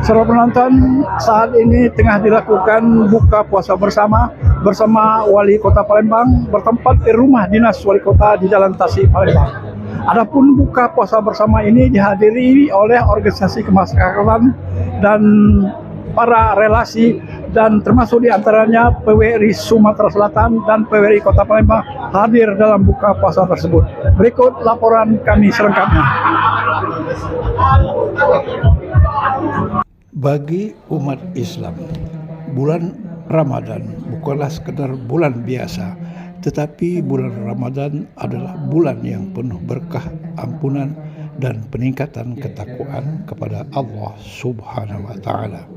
Saudara penonton, saat ini tengah dilakukan buka puasa bersama Wali Kota Palembang bertempat di rumah dinas Wali Kota di Jalan Tasik, Palembang. Adapun buka puasa bersama ini dihadiri oleh organisasi kemasyarakatan dan para relasi, dan termasuk diantaranya PWRI Sumatera Selatan dan PWRI Kota Palembang hadir dalam buka puasa tersebut. Berikut laporan kami selengkapnya. Bagi umat Islam, bulan Ramadan bukanlah sekedar bulan biasa, tetapi bulan Ramadan adalah bulan yang penuh berkah, ampunan, dan peningkatan ketakwaan kepada Allah Subhanahu wa Ta'ala.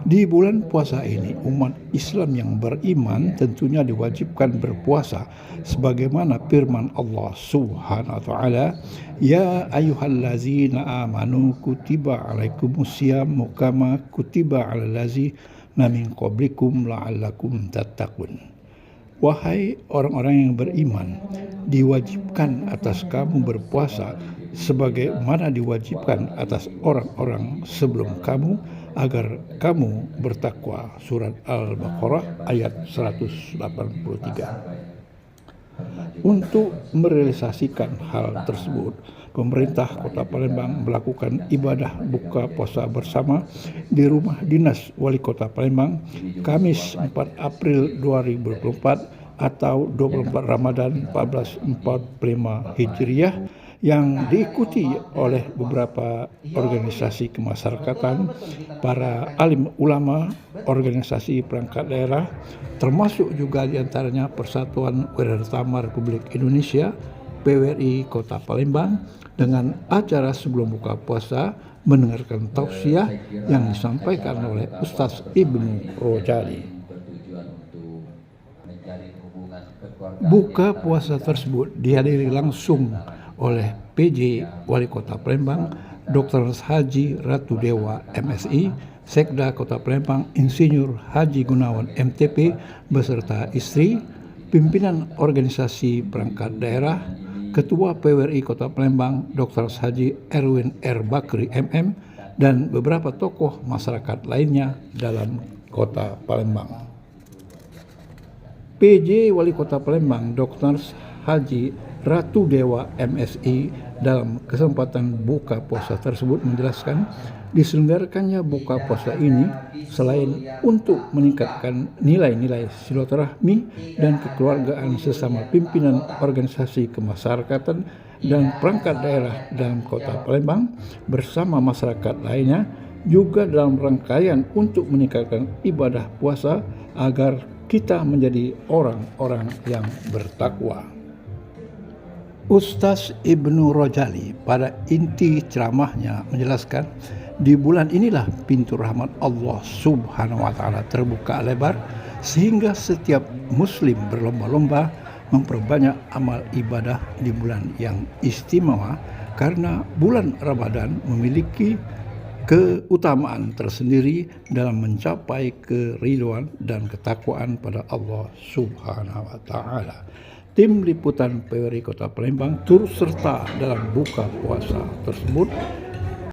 Di bulan puasa ini, umat Islam yang beriman tentunya diwajibkan berpuasa sebagaimana firman Allah Subhanahu wa Ta'ala, "Ya ayyuhallazina amanu kutiba alaikumusiyam kama kutiba alal ladzina min qablikum la'allakum tattaqun." Wahai orang-orang yang beriman, diwajibkan atas kamu berpuasa sebagaimana diwajibkan atas orang-orang sebelum kamu agar kamu bertakwa. Surat Al-Baqarah ayat 183. Untuk merealisasikan hal tersebut, pemerintah Kota Palembang melakukan ibadah buka puasa bersama di rumah dinas Wali Kota Palembang Kamis 4 April 2024 atau 24 Ramadan 1445 Hijriah, yang diikuti oleh beberapa organisasi kemasyarakatan, para alim ulama, organisasi perangkat daerah, termasuk juga diantaranya Persatuan Wirausaha Republik Indonesia, PWRI Kota Palembang, dengan acara sebelum buka puasa mendengarkan tausiah yang disampaikan oleh Ustaz Ibnu Rojali. Buka puasa tersebut dihadiri langsung oleh PJ Wali Kota Palembang, Dr. Haji Ratu Dewa MSI, Sekda Kota Palembang Insinyur Haji Gunawan MTP beserta istri, pimpinan organisasi perangkat daerah, Ketua PWRI Kota Palembang Dr. Haji Erwin R. Bakri MM, dan beberapa tokoh masyarakat lainnya dalam Kota Palembang. PJ Wali Kota Palembang Dr. Haji Ratu Dewa MSI dalam kesempatan buka puasa tersebut menjelaskan, diselenggarakannya buka puasa ini selain untuk meningkatkan nilai-nilai silaturahmi dan kekeluargaan sesama pimpinan organisasi kemasyarakatan dan perangkat daerah dalam Kota Palembang bersama masyarakat lainnya, juga dalam rangkaian untuk meningkatkan ibadah puasa agar kita menjadi orang-orang yang bertakwa. Ustaz Ibnu Rojali pada inti ceramahnya menjelaskan, di bulan inilah pintu rahmat Allah Subhanahu wa Ta'ala terbuka lebar sehingga setiap muslim berlomba-lomba memperbanyak amal ibadah di bulan yang istimewa, karena bulan Ramadan memiliki keutamaan tersendiri dalam mencapai keridhaan dan ketakwaan pada Allah Subhanahu wa Ta'ala. Tim liputan PWRI Kota Palembang turut serta dalam buka puasa tersebut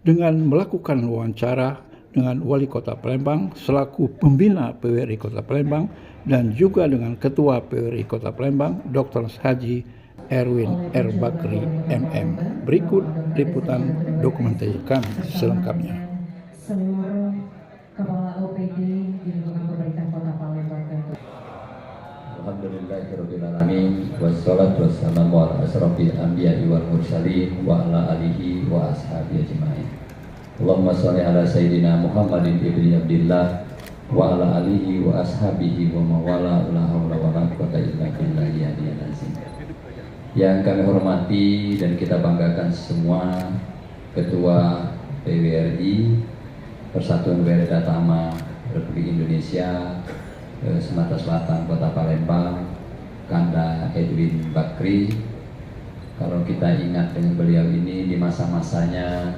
dengan melakukan wawancara dengan Wali Kota Palembang selaku pembina PWRI Kota Palembang dan juga dengan Ketua PWRI Kota Palembang Dr. Haji Erwin R. Bakri MM. Berikut liputan dokumenter kami selengkapnya. Seluruh kepala OPD di lingkungan pemerintah Kota Palembang dan Alhamdulillahirrahmanirrahim. Wassalatu wassalamu ala asrafil anbiya'i wal mursalin wa ala alihi wa ashabihi ajma'in. Allahumma sholli ala sayyidina Muhammadin ibni Abdillah wa ala alihi wa ashabihi wa mawala la haula wa la quwwata illa billahi al-aliyyil azim. Yang kami hormati dan kita banggakan semua Ketua PWRI, Persatuan Wirausaha Tama Republik Indonesia, Sumatera Selatan Kota Palembang, Kanda Edwin Bakri. Kalau kita ingat dengan beliau ini, di masa-masanya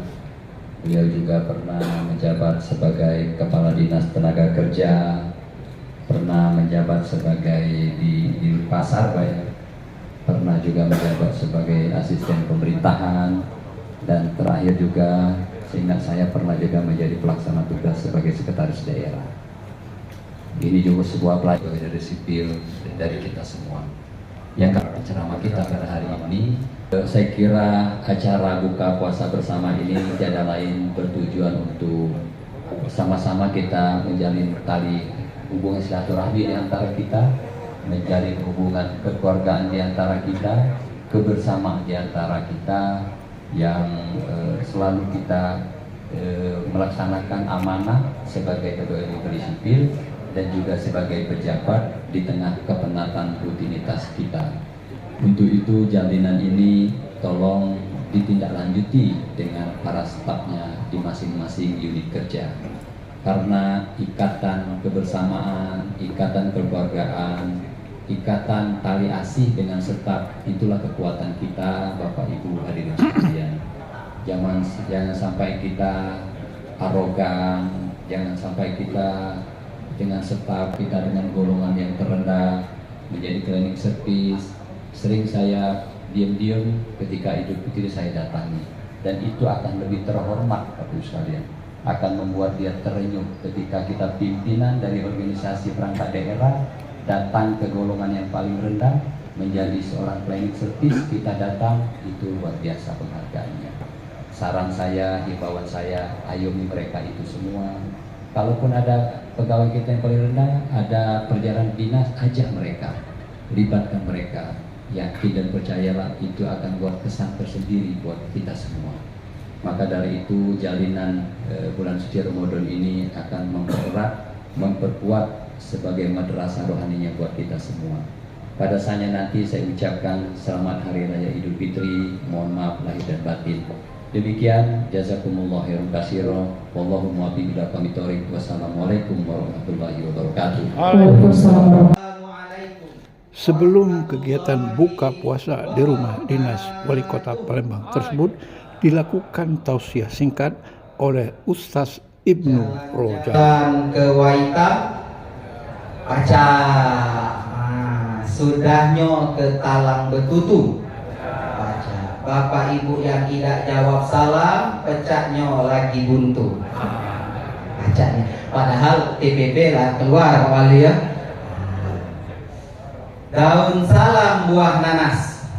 beliau juga pernah menjabat sebagai Kepala Dinas Tenaga Kerja, pernah menjabat sebagai di Pasar, pernah juga menjabat sebagai asisten pemerintahan, dan terakhir juga seingat saya pernah juga menjadi pelaksana tugas sebagai sekretaris daerah. Ini juga sebuah pelajaran dari sipil dari kita semua. Yang ceramah kita pada hari ini, saya kira acara buka puasa bersama ini tiada lain bertujuan untuk sama-sama kita menjalin tali hubungan silaturahmi di antara kita, menjalin hubungan kekeluargaan di antara kita, kebersamaan di antara kita yang selalu kita melaksanakan amanah sebagai pegawai negeri sipil dan juga sebagai pejabat di tengah kepenatan rutinitas kita. Untuk itu jalinan ini tolong ditindaklanjuti dengan para stafnya di masing-masing unit kerja. Karena ikatan kebersamaan, ikatan kekeluargaan, ikatan tali asih dengan staf itulah kekuatan kita, Bapak Ibu hadirin sekalian. Jangan sampai kita arogan, jangan sampai kita dengan staf kita dengan golongan yang terendah menjadi cleaning service. Sering saya diam-diam ketika Idul Fitri saya datangi, dan itu akan lebih terhormat Bapak Ibu sekalian, akan membuat dia terenyuh ketika kita pimpinan dari organisasi perangkat daerah datang ke golongan yang paling rendah menjadi seorang cleaning service. Kita datang, itu luar biasa penghargaannya. Saran saya, himbauan saya, ayomi mereka itu semua. Kalaupun ada pegawai kita yang paling rendah, ada perjalanan dinas, ajak mereka, libatkan mereka. Yakin dan percayalah itu akan buat kesan tersendiri buat kita semua. Maka dari itu jalinan bulan suci Ramadan ini akan mempererat, memperkuat sebagai madrasah rohaninya buat kita semua. Pada saatnya nanti saya ucapkan selamat Hari Raya Idul Fitri, mohon maaf lahir dan batin. Demikian, jazakumullah khairan katsira, wallahu muwaffiq ila aqwamit thoriq. Wassalamualaikum warahmatullahi wabarakatuh. Sebelum kegiatan buka puasa di rumah dinas Wali Kota Palembang tersebut dilakukan tausiah singkat oleh Ustaz Ibnu Roja. Ke Waitam baca sudahnya ke Talang Betutu baca. Bapak Ibu yang tidak jawab salam, pecahnya lagi buntu bacanya. Padahal TPP lah keluar wali ya. Daun salam buah nanas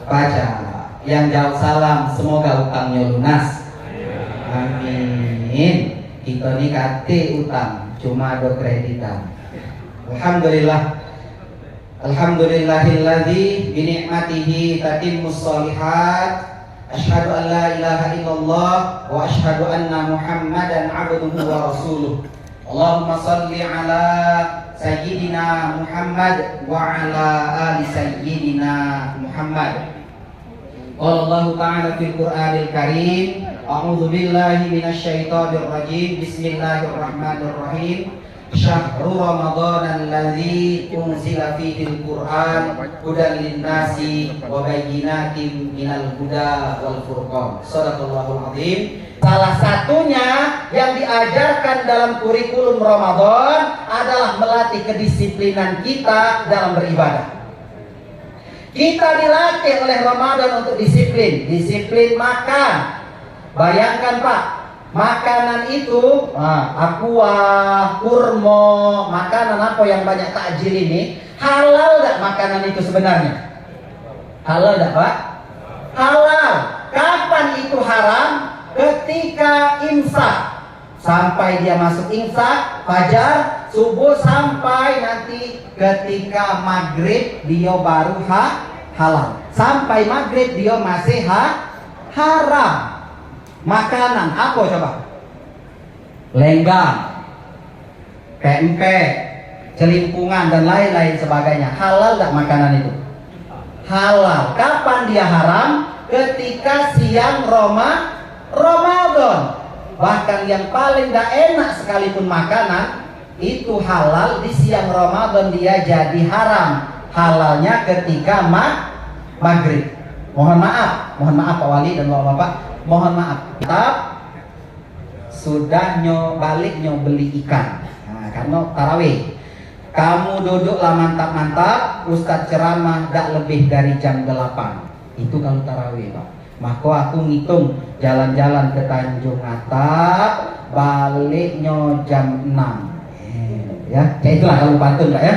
baca. Yang jawab salam semoga utangnya lunas. Amin. Kita ni kate utang, cuma ada kreditan. Alhamdulillah. Alhamdulillahilladzi bi ni'matihi tatimmus shalihat. Asyhadu an la ilaha illallah wa asyhadu anna Muhammadan abduhu wa rasuluh. Allahumma shalli ala sayyidina Muhammad wa ala ali sayyidina Muhammad. Allah Ta'ala fil Qur'anil Karim, a'udzu billahi minasyaitonir rajim. Bismillahirrahmanirrahim. Syahrul Ramadan allazi unzila fihil Qur'an hudan linnasi wa bayyinatin minal huda wal furqan. Shadaqallahul azim. Salah satunya yang diajarkan dalam kurikulum Ramadan adalah melatih kedisiplinan kita dalam beribadah. Kita dilatih oleh Ramadan untuk disiplin, disiplin makan. Bayangkan Pak, makanan itu aqua, kurma, makanan apa yang banyak takjil ini, halal enggak makanan itu sebenarnya? Halal enggak Pak? Halal. Kapan itu haram? Ketika imsak. Sampai dia masuk imsak, fajar, subuh, sampai nanti ketika maghrib dia baru halal. Sampai maghrib dia masih haram. Makanan apa coba? Lenggang, pempek, celimpungan dan lain-lain sebagainya. Halal enggak makanan itu? Halal. Kapan dia haram? Ketika siang Ramadan. Bahkan yang paling tidak enak sekalipun makanan itu halal, di siang Ramadan dia jadi haram. Halalnya ketika maghrib. Mohon maaf Pak Wali dan Bapak, mohon maaf. Tetap sudahnya baliknya beli ikan. Nah, karena tarawih. Kamu duduklah mantap-mantap, Ustadz ceramah tidak lebih dari jam 8. Itu kalau tarawih Pak. Maka aku ngitung jalan-jalan ke Tanjung Atap, baliknya jam 6. Ya, kayak itulah kalau pantun Pak ya.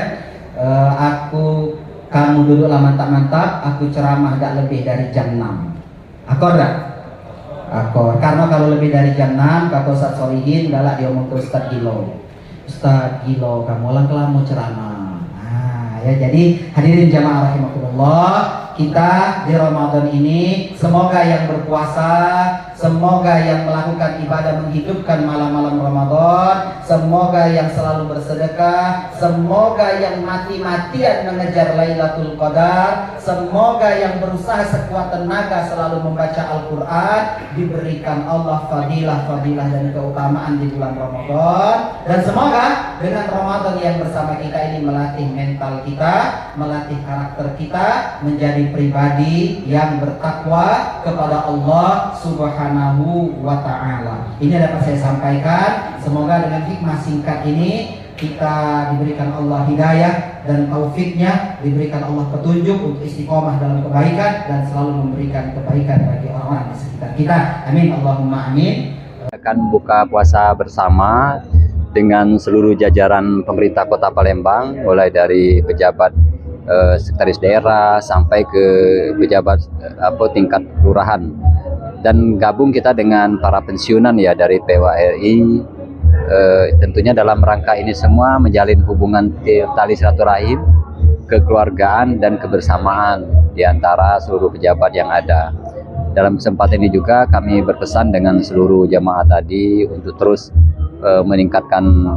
Kamu duduklah mantap-mantap, aku ceramah gak lebih dari jam 6. Akor gak? Akor. Karena kalau lebih dari jam 6, kata Ustaz Solihin galak dia ngomong ke Ustaz Gilo. Ustaz Gilo, kamu lang mau ceramah. Nah, ya jadi hadirin jamaah rahimakumullah, kita di Ramadan ini semoga yang berpuasa, semoga yang melakukan ibadah menghidupkan malam-malam Ramadan, semoga yang selalu bersedekah, semoga yang mati-matian mengejar Lailatul Qadar, semoga yang berusaha sekuat tenaga selalu membaca Al-Quran, diberikan Allah fadilah dan keutamaan di bulan Ramadan. Dan semoga dengan Ramadan yang bersama kita ini melatih mental kita, melatih karakter kita menjadi pribadi yang bertakwa kepada Allah Subhanahu wa ta'ala. Ini dapat saya sampaikan. Semoga dengan hikmah singkat ini kita diberikan Allah hidayah dan taufiknya, diberikan Allah petunjuk untuk istiqomah dalam kebaikan dan selalu memberikan kebaikan bagi orang-orang di sekitar kita. Amin Allahumma amin. Akan buka puasa bersama dengan seluruh jajaran pemerintah Kota Palembang, mulai dari pejabat sekretaris daerah sampai ke pejabat tingkat kelurahan, dan gabung kita dengan para pensiunan ya dari PWRI, tentunya dalam rangka ini semua menjalin hubungan tali silaturahim, kekeluargaan dan kebersamaan di antara seluruh pejabat yang ada. Dalam kesempatan ini juga kami berpesan dengan seluruh jamaah tadi untuk terus meningkatkan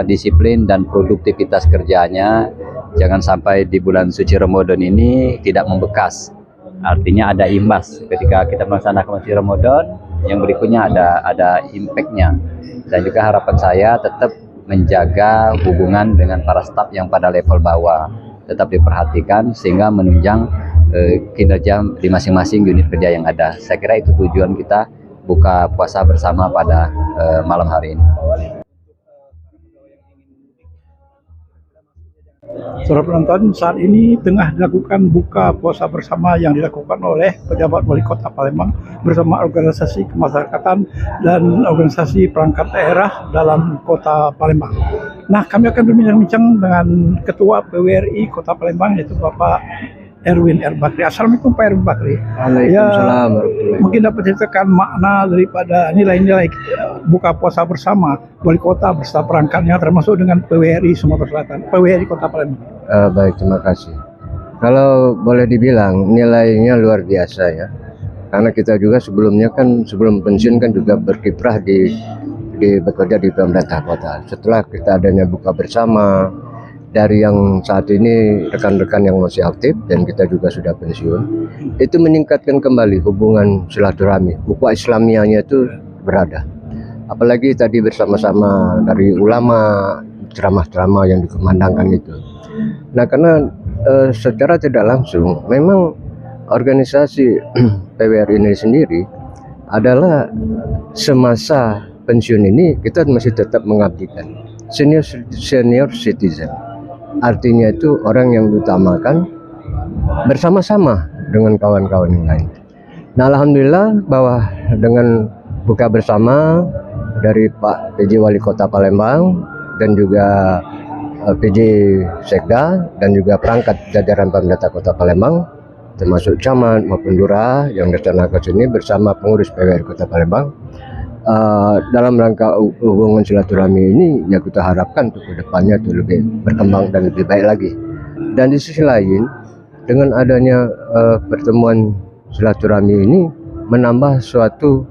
disiplin dan produktivitas kerjanya. Jangan sampai di bulan suci Ramadan ini tidak membekas. Artinya ada imbas ketika kita melaksanakan suci Ramadan, yang berikutnya ada impact-nya. Dan juga harapan saya tetap menjaga hubungan dengan para staf yang pada level bawah tetap diperhatikan sehingga menunjang kinerja di masing-masing unit kerja yang ada. Saya kira itu tujuan kita buka puasa bersama pada malam hari ini. Saudara penonton, saat ini tengah dilakukan buka puasa bersama yang dilakukan oleh pejabat wali kota Palembang bersama organisasi kemasyarakatan dan organisasi perangkat daerah dalam kota Palembang. Nah, kami akan berbincang-bincang dengan Ketua PWRI Kota Palembang, yaitu Bapak Erwin R. Bakri. Assalamualaikum Pak Erwin Bakri. Waalaikumsalam. Mungkin dapat ceritakan makna daripada nilai-nilai buka puasa bersama wali kota beserta perangkatnya, termasuk dengan PWRI Sumatera Selatan, PWRI Kota Palembang. Baik, terima kasih. Kalau boleh dibilang nilainya luar biasa ya, karena kita juga sebelumnya kan sebelum pensiun kan juga berkiprah di bekerja di pemerintah kota. Setelah kita adanya buka bersama, dari yang saat ini rekan-rekan yang masih aktif dan kita juga sudah pensiun, itu meningkatkan kembali hubungan silaturahmi, ukhuwah Islamiahnya itu berada. Apalagi tadi bersama-sama dari ulama, ceramah-ceramah yang dikumandangkan itu. Nah, karena secara tidak langsung memang organisasi PWRI ini sendiri adalah semasa pensiun ini kita masih tetap mengabdikan senior citizen. Artinya itu orang yang diutamakan bersama-sama dengan kawan-kawan yang lain. Nah, alhamdulillah bahwa dengan buka bersama dari Pak PJ Wali Kota Palembang dan juga PJ Sekda dan juga perangkat jajaran pemerintah Kota Palembang, termasuk camat maupun lurah yang datang ke sini bersama pengurus PWRI Kota Palembang, dalam rangka hubungan silaturahmi ini ya kita harapkan untuk kedepannya itu lebih berkembang dan lebih baik lagi. Dan di sisi lain dengan adanya pertemuan silaturahmi ini menambah suatu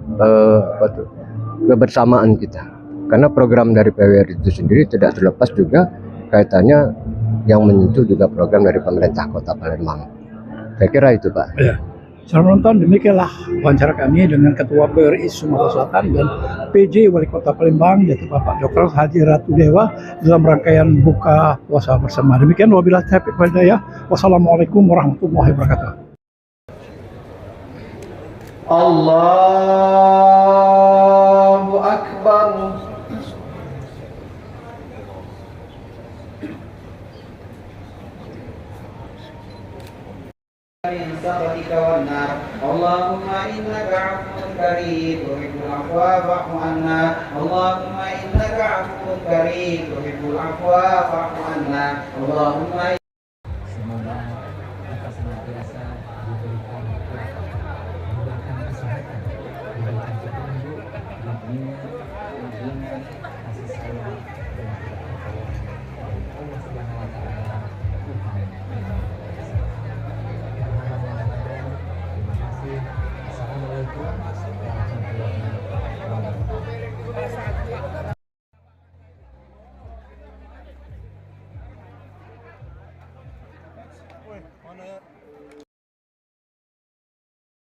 kebersamaan kita, karena program dari PWRI itu sendiri tidak terlepas juga kaitannya yang menyentuh juga program dari pemerintah Kota Palembang. Saya kira itu Pak. Ya. Saudara penonton, demikianlah wawancara kami dengan Ketua PWRI Sumatera Selatan dan PJ Wali Kota Palembang, yaitu Bapak Dr. Haji Ratu Dewa, dalam rangkaian buka puasa bersama. Demikian, wabillahi taufiq wal hidayah. Wassalamualaikum warahmatullahi wabarakatuh. Allahu Akbar. من سخطك والنار اللهم إنك عفو كريم تحب العفو فاعف عنا اللهم إنك عفو كريم تحب العفو فاعف عنا اللهم Semoga kita senantiasa diberikan kekuatan, diberikan kesehatan, diberikan petunjuk di dunia, kasih sayang dan pertolongan dari Allah Subhanahu Wa Taala, Tuhan yang Maha Kuasa. Terima kasih. Assalamualaikum warahmatullahi wabarakatuh.